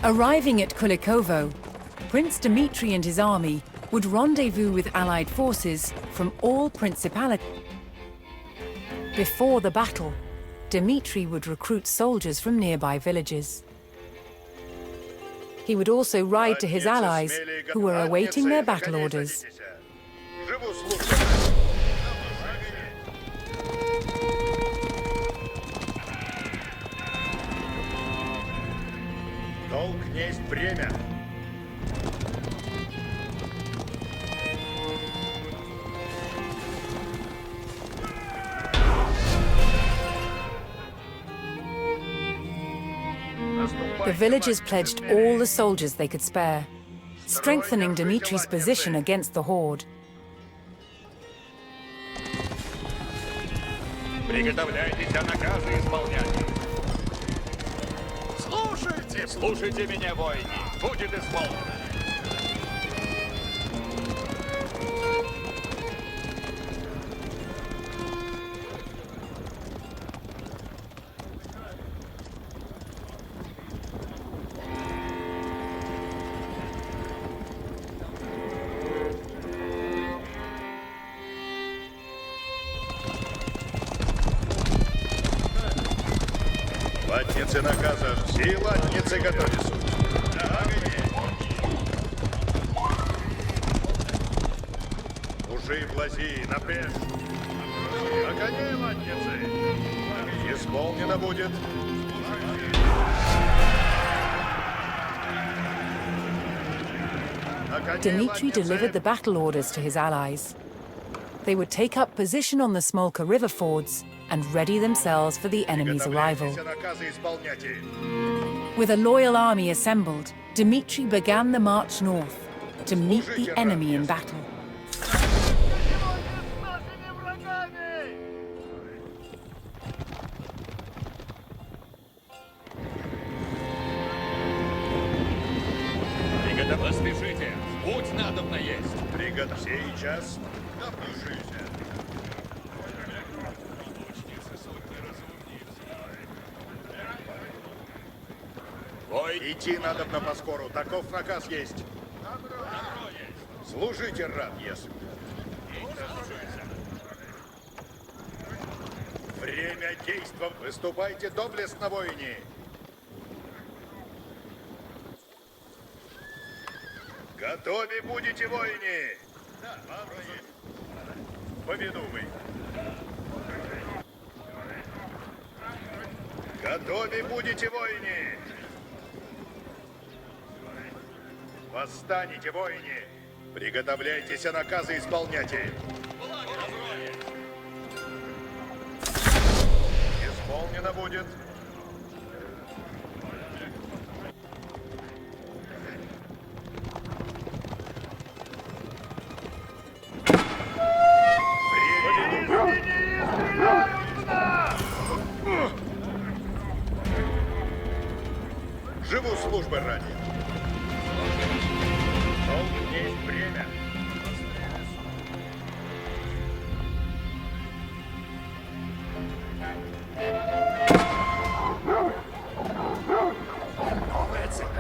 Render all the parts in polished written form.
Arriving at Kulikovo, Prince Dmitry and his army would rendezvous with Allied forces from all principalities. Before the battle, Dmitry would recruit soldiers from nearby villages. He would also ride to his allies, who were awaiting their battle orders. Долг есть время. The villagers pledged all the soldiers they could spare, strengthening Dmitry's position against the horde. Приготовляйтесь, а наказы исполнять. Слушайте меня, воины. Будет исполнено. Латницы наказа, все латницы готовятся. Ужи, блази, напряг. На коне, латницы. Исполнено будет. Dmitry delivered the battle orders to his allies. They would take up position on the Smolka river fords and ready themselves for the enemy's arrival. With a loyal army assembled, Dmitry began the march north to meet the enemy in battle. Поспешите, путь надобно есть. Приготовься сейчас. Ой, идти надобно поскору, таков наказ есть. Служите, рад, если. Время действия. Выступайте доблестно, воине. Готовы будете, воине? Повинуй. Готовы будете, воине? Восстанете, воине! Приготовляйтесь, а наказы исполняйте! Исполнено будет! Живу службы ради! Есть время.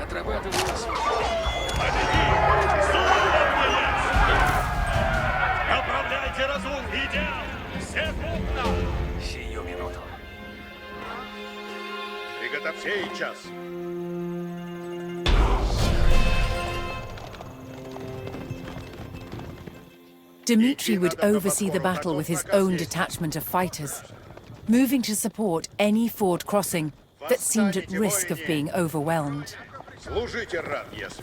Отрабатываю. Направляйте разум, идеал! Секунда! Сию минуту. Приготовься и час. Dmitry would oversee the battle with his own detachment of fighters, moving to support any ford crossing that seemed at risk of being overwhelmed. Служите, рад, если.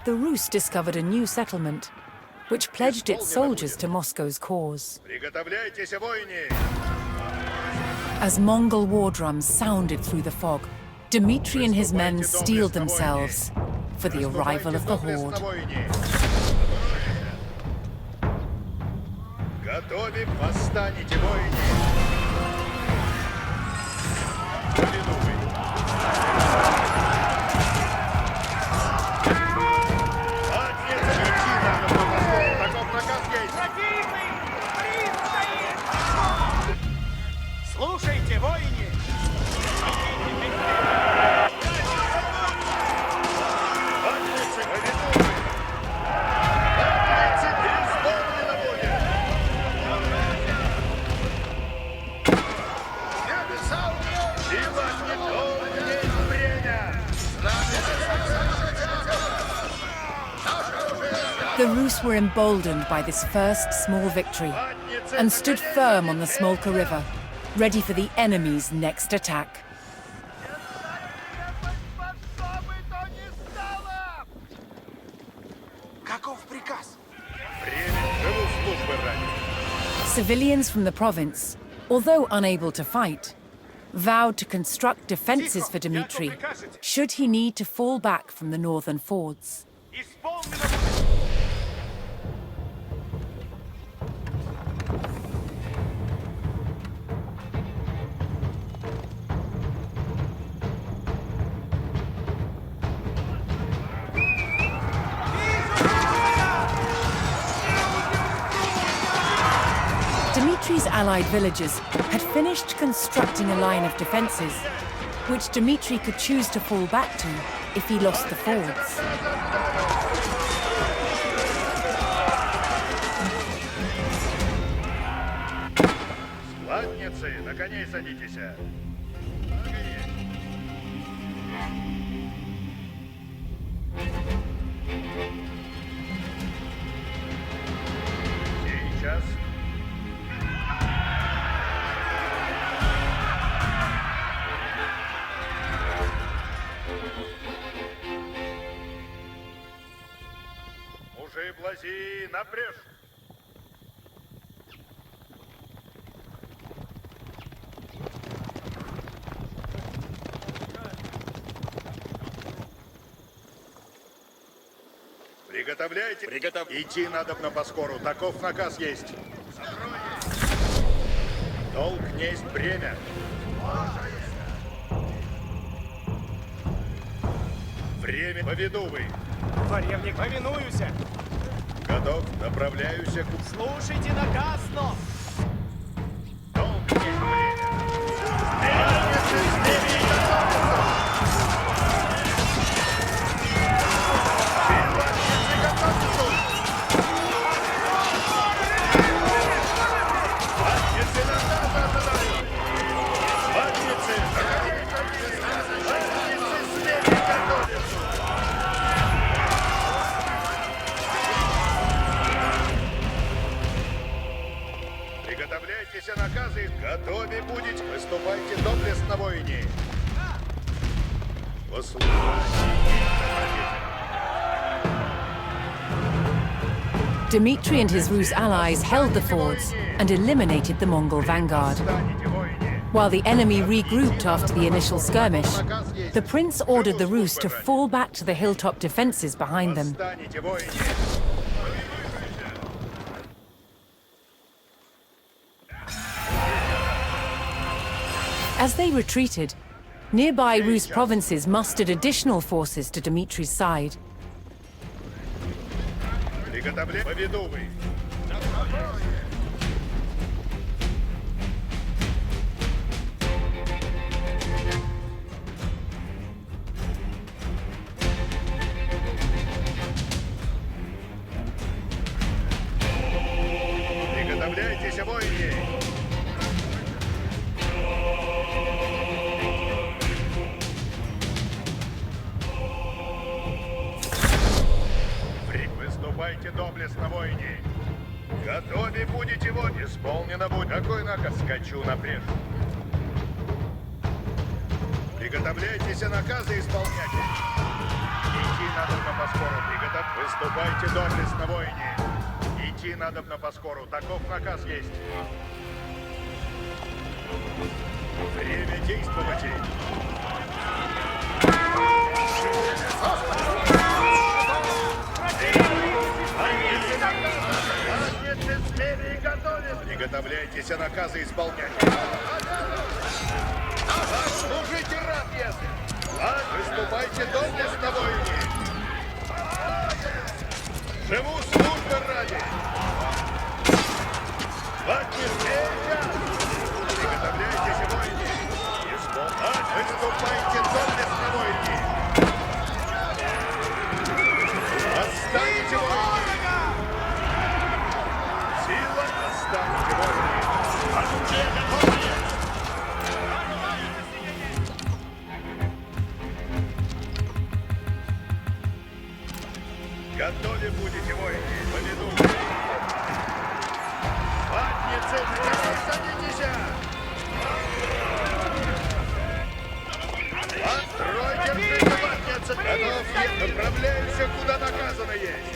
The Rus discovered a new settlement, which pledged its soldiers to Moscow's cause. Приготовляйтесь, воине! As Mongol war drums sounded through the fog, Dmitry and his men steeled themselves for the arrival of the horde. Готовы, восстанете, воине! Слушайте, воине! The Rus were emboldened by this first small victory and stood firm on the Smolka River, ready for the enemy's next attack. Каков приказ? Живу службы ради. Civilians from the province, although unable to fight, vowed to construct defenses for Dmitry should he need to fall back from the northern fords. Dmitry's allied villagers had finished constructing a line of defenses, which Dmitry could choose to fall back to if he lost the fords. Ладницы, на коней садитесь. Сейчас. Мужи блази, напряжь. Приготовляйте. Идти надо на поскору. Таков наказ есть. Долг несть бремя. Время повинувай. Царевник, повинуюся! Готов, направляюсь к... Слушайте наказ, но! Долг несть бремя. Приготовляйтесь наказы, готовы будете, выступайте доблестно, воине. Dmitry and his Rus allies held the fords and eliminated the Mongol vanguard. While the enemy regrouped after the initial skirmish, the prince ordered the Rus to fall back to the hilltop defenses behind them. As they retreated, nearby Rus provinces mustered additional forces to Dmitry's side. Приготовляйтесь, воине! Выступайте доблестно, воине! Готовы будете, вот исполнено будет. Какой наказ? Скачу напряжь. Приготовляйтесь, наказы исполняйте. Идти надо на поскору. Выступайте доблестно, воине! Идти надо на поскору. Таков наказ есть. Время действовать. Приготовляйтесь, наказы исполнять. Служите раб, если. Выступайте доблестно, воине. Живу службы ради. Приготовляйтесь, воине. Выступайте доблестно, воине. Отстаньте, воине. Сила, отстаньте, воине. Оружие готовое. Готовы. Готовы будете, воины? Повинуйтесь. Ватницы, садитесь! Постройте ватницы! Готов, я направляюсь, куда наказано есть.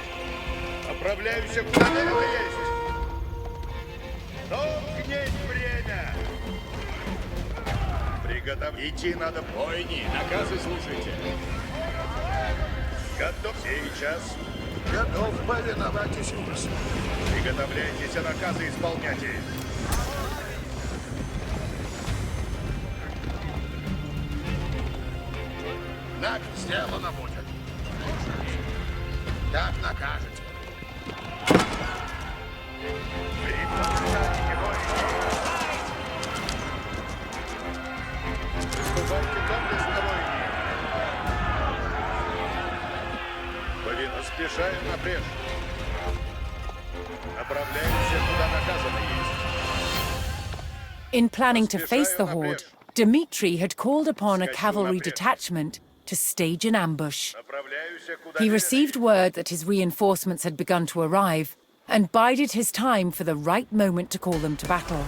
Направляюсь, куда велено есть. Толкнись время! Идти надо. Войни, наказы слушайте. Готов сейчас. Готов повиноваться, Юрос. Приготовляйтесь, наказы исполняйте. Так сделано будет. Так накажете. Приготовьте, воины. Приступайте доблестно, воины. Поспешаем напрежь. Направляемся, куда наказано есть. In planning to face the horde, Dmitri had called upon a cavalry detachment to stage an ambush. Направляюсь, куда He велено received есть. word that his reinforcements had begun to arrive and bided his time for the right moment to call them to battle.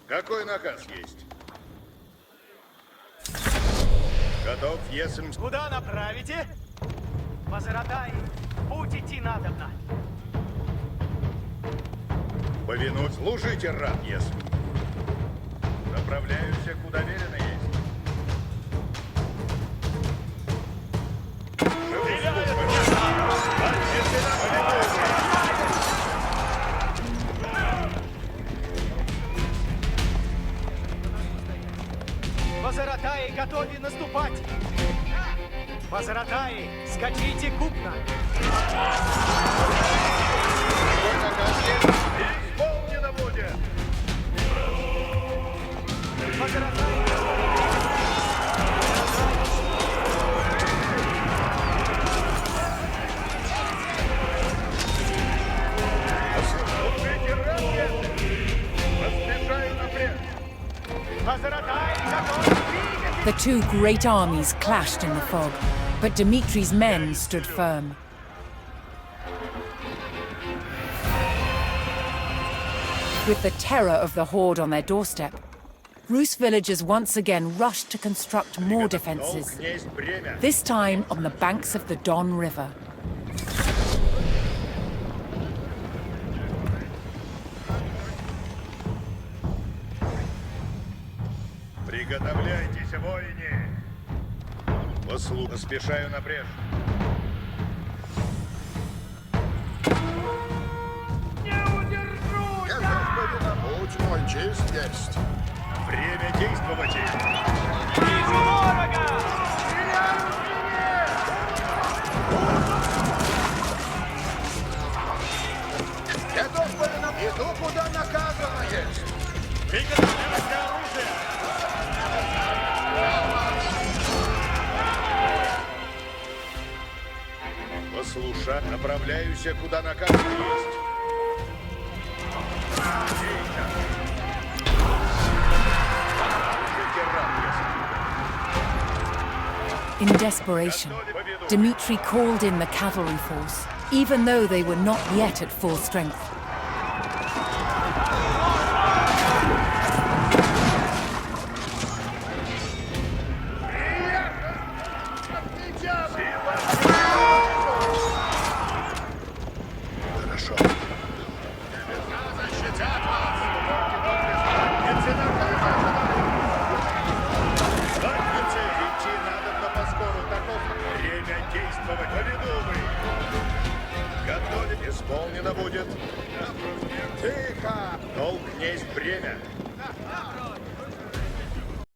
Какой наказ есть? Готов, если... Куда направите? Позаратай, путь идти надобно. Повинуть, служите, раб, если. Направляюсь, куда велено есть. Живу службы. Отнесена, повинуйся. Позаратай, готовы наступать. Позаратай, скачите купно. Какой наказ есть? Исполнено будет. Позаратай. Служите, раб, если. Поспешаю напред. Позаратай, готовы двигаться. The two great armies clashed in the fog, but Dmitri's men stood firm. With the terror of the horde on their doorstep, Rus villagers once again rushed to construct more defenses, Долг есть бремя. this time on the banks of the Don River. Приготовляйтесь, воины. Поспешаю напрежь. Готов повиновать, мой честь есть. Время действовать. Вижу ворога! Готов повиновать. Иду, куда наказано есть. Приготовляйся для оружия. Послушай, направляюсь, куда наказано есть. Служите, раб, если. In desperation, Dmitri called in the cavalry force, even though they were not yet at full strength.